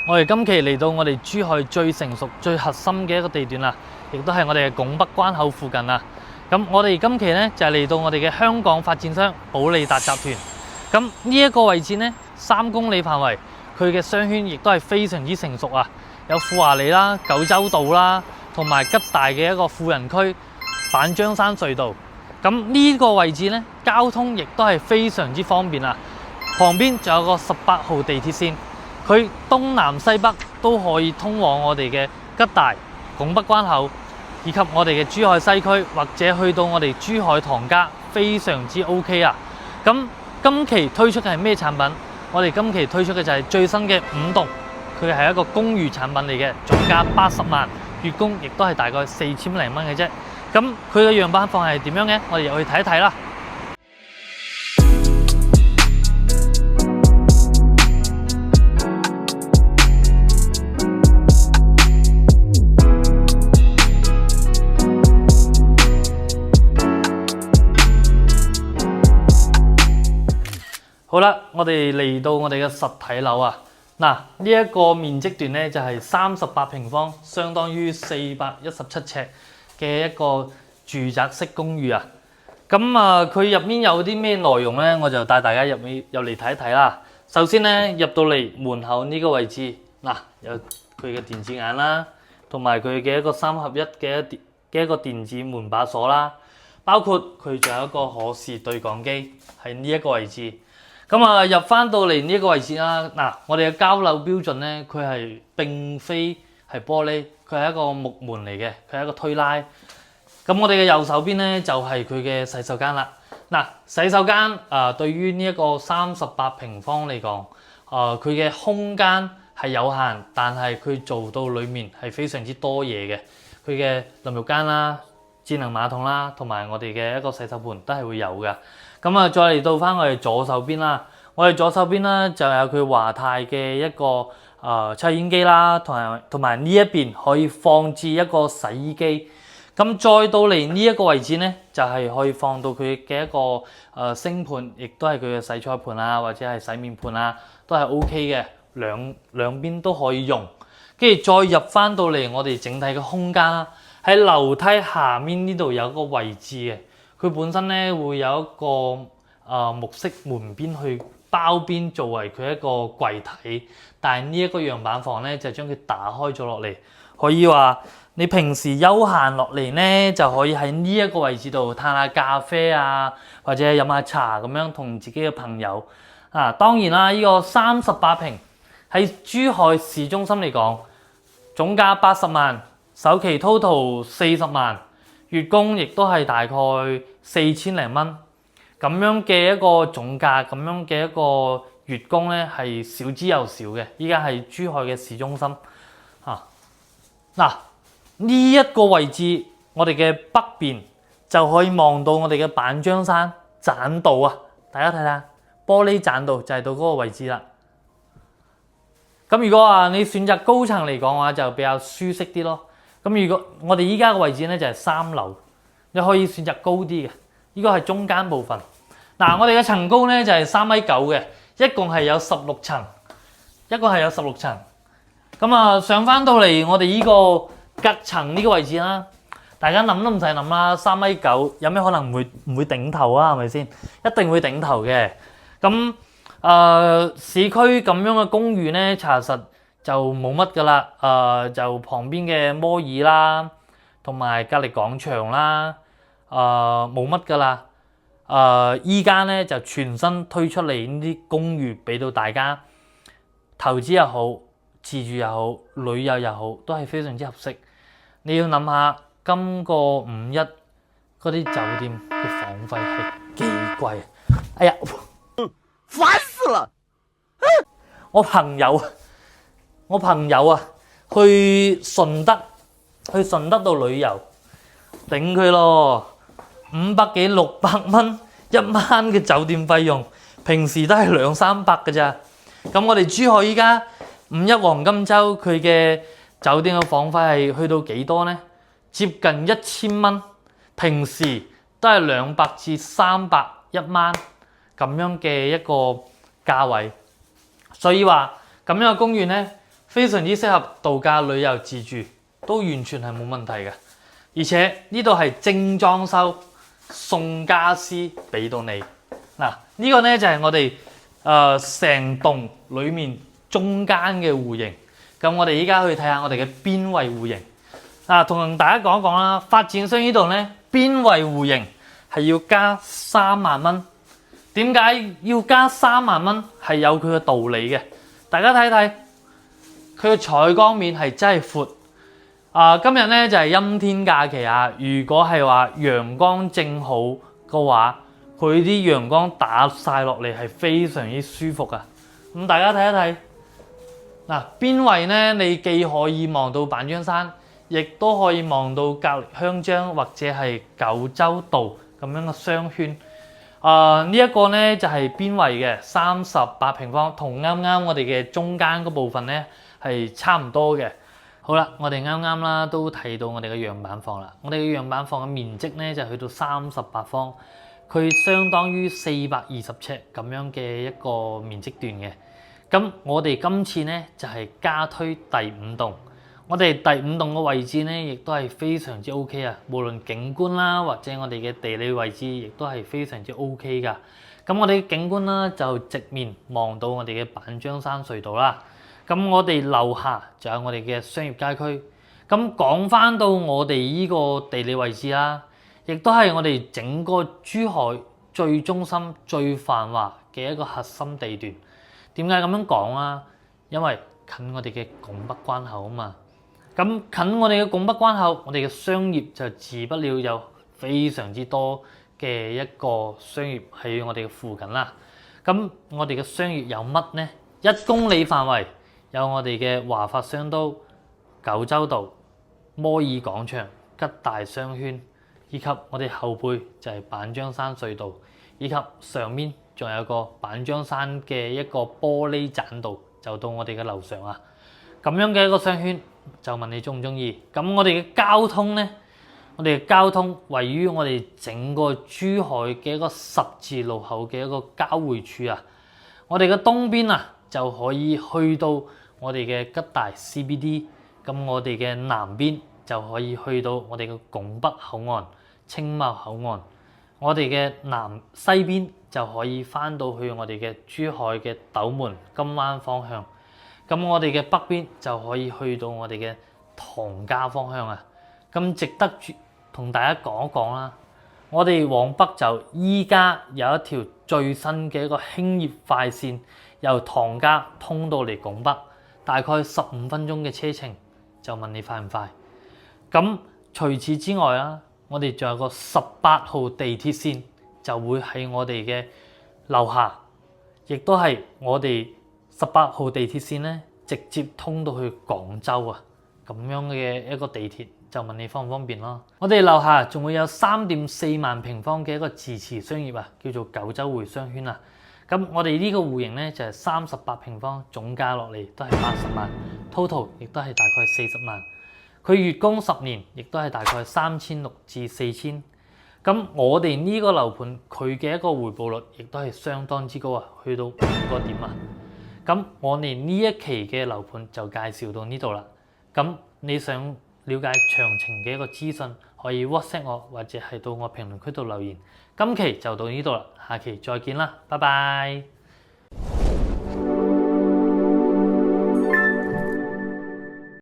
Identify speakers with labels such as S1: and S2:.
S1: 我哋今期嚟到我哋珠海最成熟、最核心嘅一個地段啦，亦都係我哋嘅拱北關口附近啦。咁我哋今期呢，就係嚟到我哋嘅香港發展商保利達集團。咁呢一個位置呢，3公里範圍，佢嘅商圈亦都係非常之成熟啊，有富華里啦、九洲道啦，同埋吉大嘅一個富人區板張山隧道。咁呢個位置呢，交通亦都係非常之方便啊。旁邊仲有個18號地鐵線。佢東南西北都可以通往我哋嘅吉大、拱北關口，以及我哋嘅珠海西區，或者去到我哋珠海唐家，非常之 OK 啊！咁今期推出嘅係咩產品？我哋今期推出嘅就係最新嘅5棟，佢係一個公寓產品嚟嘅，總價80萬，月供亦都係大概4000零蚊嘅啫。咁佢嘅樣板房係點樣嘅？我哋入去睇一睇啦。好啦，我哋嚟到我哋嘅實體樓啊！嗱，呢一個面積段咧就係38平方，相當於417尺嘅一個住宅式公寓啊！咁啊，佢入面有啲咩內容咧？我就帶大家入嚟睇一睇啦。首先咧，入到嚟門口呢個位置，嗱，有佢嘅電子眼啦，同埋佢嘅一個3合1嘅一個電子門把鎖啦，包括佢仲有一個可視對講機喺呢一個位置。咁啊，入翻到嚟呢個位置啦，嗱，我哋嘅交樓標準咧，佢係並非係玻璃，佢係一個木門嚟嘅，佢係一個推拉。咁我哋嘅右手邊咧就係佢嘅洗手間啦。嗱，洗手間對於呢一個38平方嚟講，佢嘅空間係有限，但係佢做到裡面係非常之多嘢嘅。佢嘅淋浴間啦、智能馬桶啦，同埋我哋嘅一個洗手盆都係會有嘅。咁啊，再嚟到翻我哋左手邊啦，我哋左手邊啦就有佢華泰嘅一個抽煙機啦，同埋呢一邊可以放置一個洗衣機。咁再到嚟呢一個位置咧，就係可以放到佢嘅一個星盤，亦都係佢嘅洗菜盤啊，或者係洗面盤啊，都係 OK 嘅，兩邊都可以用。跟住再入翻到嚟我哋整體嘅空間啦，喺樓梯下面呢度有個位置嘅。佢本身咧會有一個木飾門邊去包邊作為佢一個櫃體，但係呢一個樣板房咧就將佢打開咗落嚟，可以話你平時休閒落嚟咧就可以喺呢一個位置度嘆下咖啡啊，或者飲下茶咁樣同自己嘅朋友啊。當然啦，呢個38平喺珠海市中心嚟講，總價80萬，首期 total 40萬。月供亦都係大概4000零蚊，咁樣嘅一個總價，咁樣嘅一個月供咧係少之又少嘅。依家係珠海嘅市中心嗱，呢一個位置，我哋嘅北邊就可以望到我哋嘅板張山棧道啊！大家睇下玻璃棧道就係到嗰個位置啦。咁如果話你選擇高層嚟講嘅話，就比較舒適啲咯。咁如果我哋依家嘅位置咧就係3樓，你可以選擇高啲嘅，呢個係中間部分。嗱，我哋嘅層高咧就係3.9米嘅，一共係有16層，咁啊，上翻到嚟我哋呢個隔層呢個位置啦，大家諗都唔使諗啦，3.9米有咩可能唔會頂頭啊？係咪先？一定會頂頭嘅。咁市區咁樣嘅公寓咧，查實就冇乜噶啦，就旁邊嘅摩爾啦，同埋隔離廣場啦，冇乜噶啦。依家咧就全新推出嚟呢啲公寓俾到大家投資又好，自住又好，旅遊又好，都係非常之合適。你要諗下，今個5.1嗰啲酒店嘅房費係幾貴？哎呀，
S2: 煩死了！
S1: 我朋友啊，去順德度旅遊，頂佢咯，500幾600蚊一晚嘅酒店費用，平時都係200-300嘅咋。咁我哋珠海依家5.1黃金周佢嘅酒店嘅房費係去到幾多呢？接近1000蚊，平時都係200至300一晚咁樣嘅一個價位。所以話咁樣嘅公寓呢，非常之適合度假、旅遊、自住，都完全係冇問題嘅。而且呢度係精裝修，送家私俾到你。嗱，呢個呢就係我哋成棟裡面中間嘅戶型。咁我哋依家去睇下我哋嘅邊位戶型。同大家講一講啦，發展商呢度呢，邊位戶型係要加3萬蚊。點解要加3萬蚊？係有佢嘅道理嘅。大家睇睇，佢嘅採光面係真係闊。今日咧就係陰天假期啊！如果係話陽光正好嘅話，佢啲陽光打晒落嚟係非常之舒服啊！咁大家睇一睇，嗱，邊位咧，你既可以望到板張山，亦都可以望到隔離香樟或者係九洲道咁樣嘅商圈。呢一個咧就係邊位嘅38平方，同啱啱我哋嘅中間嗰部分咧係差唔多嘅。好啦，我哋啱啱啦都睇到我哋嘅樣板房啦。我哋嘅樣板房嘅面積咧就去到38方，佢相當於420尺咁樣嘅一個面積段嘅。咁我哋今次咧就係加推第5棟。我哋第5棟嘅位置咧亦都係非常之 OK 啊，無論景觀啦或者我哋嘅地理位置亦都係非常之 OK 噶。咁我哋嘅景觀啦就直面望到我哋嘅板張山隧道啦。咁我哋樓下就有我哋嘅商業街區。咁講翻到我哋依個地理位置啦，亦都係我哋整個珠海最中心、最繁華嘅一個核心地段。點解咁樣講啊？因為近我哋嘅拱北關口啊嘛。咁近我哋嘅拱北關口，我哋嘅商業就自不了有非常之多嘅一個商業喺我哋嘅附近啦。咁我哋嘅商業有乜呢？1公里範圍有我哋嘅華發商都、九洲道、摩爾廣場、吉大商圈，以及我哋後背就係板張山隧道，以及上面仲有個板張山嘅一個玻璃棧道，就到我哋嘅樓上啊。咁樣嘅一個商圈，就問你中唔中意？咁我哋嘅交通呢？我哋嘅交通位於我哋整個珠海嘅一個十字路口嘅一個交匯處啊。我哋嘅東邊啊就可以去到我哋嘅吉大 CBD， 咁我哋嘅南邊就可以去到我哋嘅拱北口岸、青茂口岸，我哋嘅西邊就可以翻到去我哋嘅珠海嘅斗門、金灣方向，咁我哋嘅北邊就可以去到我哋嘅唐家方向啊。咁值得同大家講一講啦，我哋往北就依家有一條最新嘅一個興業快線，由唐家通到嚟拱北，大概15分鐘嘅車程，就問你快唔快？咁除此之外啦，我哋仲有個18號地鐵線，就會喺我哋嘅樓下，亦都係我哋18號地鐵線咧，直接通到去廣州啊，咁樣嘅一個地鐵，就問你方唔方便咯。我哋樓下仲會有3.4萬平方嘅一個自持商業啊，叫做九洲匯商圈啊。咁我哋呢個戶型咧就係38平方，總價落嚟都係80萬 ，total 亦都係大概40萬。佢月供10年，亦都係大概3600至4000。咁我哋呢個樓盤佢嘅一個回報率亦都係相當之高啊，去到5個點啊。咁我哋呢一期嘅樓盤就介紹到呢度啦。咁你想了解詳情嘅一個資訊，可以 WhatsApp 我或者係到我評論區度留言。今期就到呢度啦，下期再見啦，拜拜。